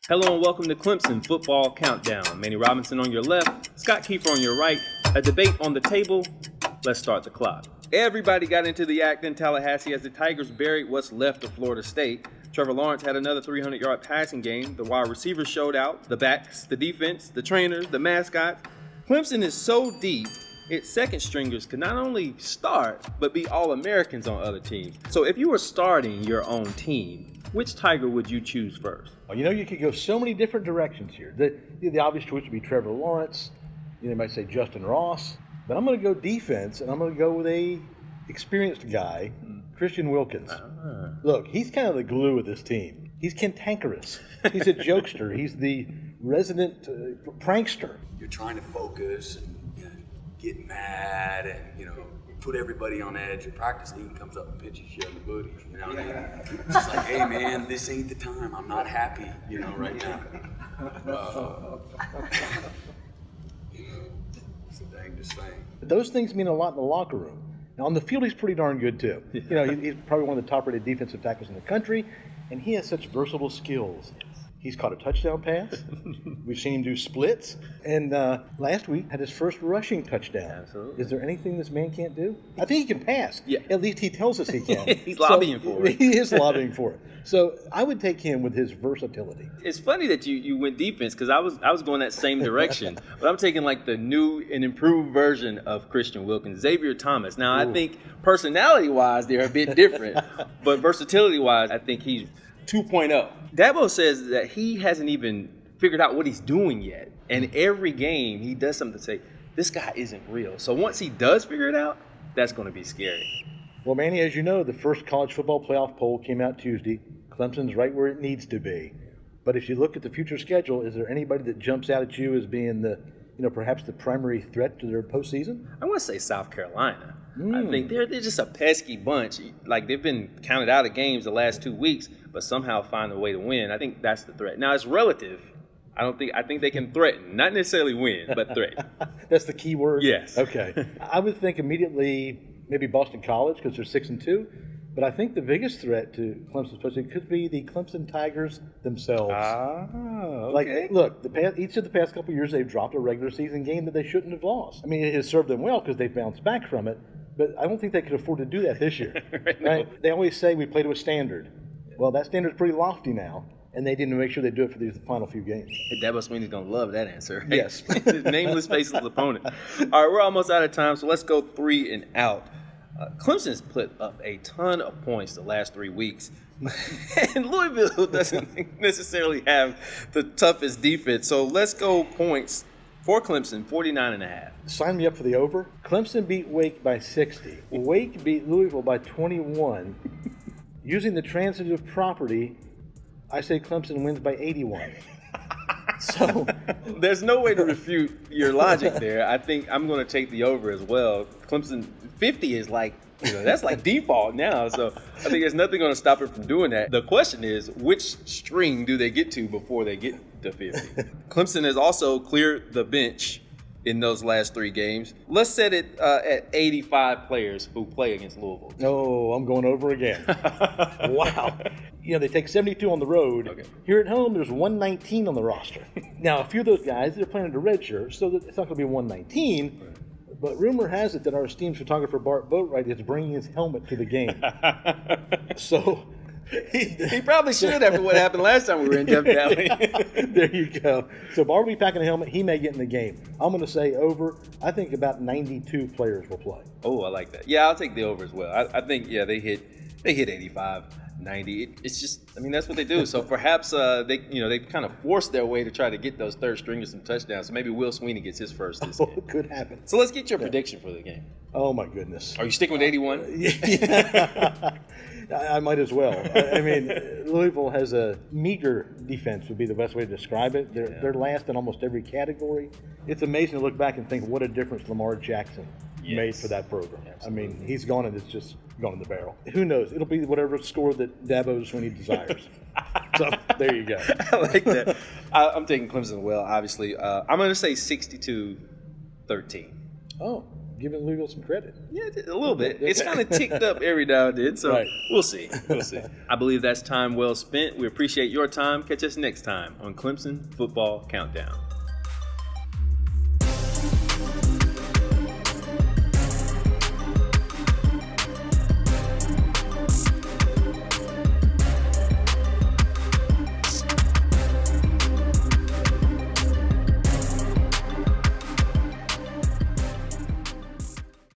Hello and welcome to Clemson Football Countdown. Manny Robinson on your left, Scott Kiefer on your right. A debate on the table. Let's start the clock. Everybody got into the act in Tallahassee as the Tigers buried what's left of Florida State. Trevor Lawrence had another 300-yard passing game. The wide receivers showed out. The backs, the defense, the trainers, the mascots. Clemson is so deep, its second stringers could not only start, but be All-Americans on other teams. So if you were starting your own team, which Tiger would you choose first? Well, you could go so many different directions here. The obvious choice would be Trevor Lawrence. You might say Justin Ross. But I'm going to go defense, and I'm going to go with a experienced guy, Christian Wilkins. Look, he's kind of the glue of this team. He's cantankerous. He's a jokester. He's the resident prankster. You're trying to focus and get mad and, put everybody on edge. Your practice league comes up and pitches you in the booty. It's just like, hey, man, this ain't the time. I'm not happy, right now. It's a dangerous thing. Those things mean a lot in the locker room. Now, on the field, he's pretty darn good, too. He's probably one of the top-rated defensive tackles in the country, and he has such versatile skills. He's caught a touchdown pass. We've seen him do splits. And last week had his first rushing touchdown. Absolutely. Is there anything this man can't do? I think he can pass. Yeah. At least he tells us he can. He's lobbying for it. He is lobbying for it. So I would take him with his versatility. It's funny that you went defense because I was going that same direction. But I'm taking like the new and improved version of Christian Wilkins, Xavier Thomas. Now, I think personality-wise, they're a bit different. But versatility-wise, I think he's 2.0. Dabo says that he hasn't even figured out what he's doing yet. And every game, he does something to say, this guy isn't real. So once he does figure it out, that's going to be scary. Well, Manny, as you know, the first college football playoff poll came out Tuesday. Clemson's right where it needs to be. But if you look at the future schedule, is there anybody that jumps out at you as being the, perhaps the primary threat to their postseason? I want to say South Carolina. I think they're just a pesky bunch. Like, they've been counted out of games the last 2 weeks, but somehow find a way to win. I think that's the threat. Now, it's relative. I think they can threaten, not necessarily win, but threaten. That's the key word? Yes. Okay. I would think immediately maybe Boston College because they're 6-2. But I think the biggest threat to Clemson's postseason could be the Clemson Tigers themselves. Okay. Like, look, each of the past couple of years they've dropped a regular season game that they shouldn't have lost. I mean, it has served them well because they've bounced back from it. But I don't think they could afford to do that this year. Right? They always say we play to a standard. Well, that standard's pretty lofty now, and they didn't make sure they do it for these final few games. Dabo Swinney's going to love that answer. Right? Yes. Nameless, faceless opponent. All right, we're almost out of time, so let's go 3 and out. Clemson's put up a ton of points the last 3 weeks. And Louisville doesn't necessarily have the toughest defense. So let's go points for Clemson, 49.5. Sign me up for the over. Clemson beat Wake by 60. Wake beat Louisville by 21. Using the transitive property, I say Clemson wins by 81. So there's no way to refute your logic there. I think I'm going to take the over as well. Clemson 50 is like, that's like default now. So I think there's nothing going to stop it from doing that. The question is, which string do they get to before they get to 50? Clemson has also cleared the bench in those last 3 games. Let's set it at 85 players who play against Louisville. Oh, I'm going over again. Wow. They take 72 on the road. Okay. Here at home, there's 119 on the roster. Now, a few of those guys, they're playing under red shirt, so it's not going to be 119. Right. But rumor has it that our esteemed photographer, Bart Boatwright, is bringing his helmet to the game. So he probably should after what happened last time we were in Death Valley. There you go. So Bart will be packing a helmet. He may get in the game. I'm going to say over. I think about 92 players will play. Oh, I like that. Yeah, I'll take the over as well. I think, they hit 85. 90. It's just, that's what they do. So perhaps they kind of force their way to try to get those third stringers some touchdowns. So maybe Will Sweeney gets his first this game. It could happen. So let's get your prediction for the game. Oh, my goodness. Are you sticking with 81? Yeah. I might as well. Louisville has a meager defense would be the best way to describe it. They're last in almost every category. It's amazing to look back and think what a difference Lamar Jackson made for that program. Absolutely. He's gone and it's just gone in the barrel. Who knows? It'll be whatever score that Dabo Swinney desires. So there you go. I like that. I'm taking Clemson well, obviously. I'm going to say 62-13. Oh, giving Louisville some credit. Yeah, a little bit. It's kind of ticked up every now and then, so Right. we'll see. We'll see. I believe that's time well spent. We appreciate your time. Catch us next time on Clemson Football Countdown.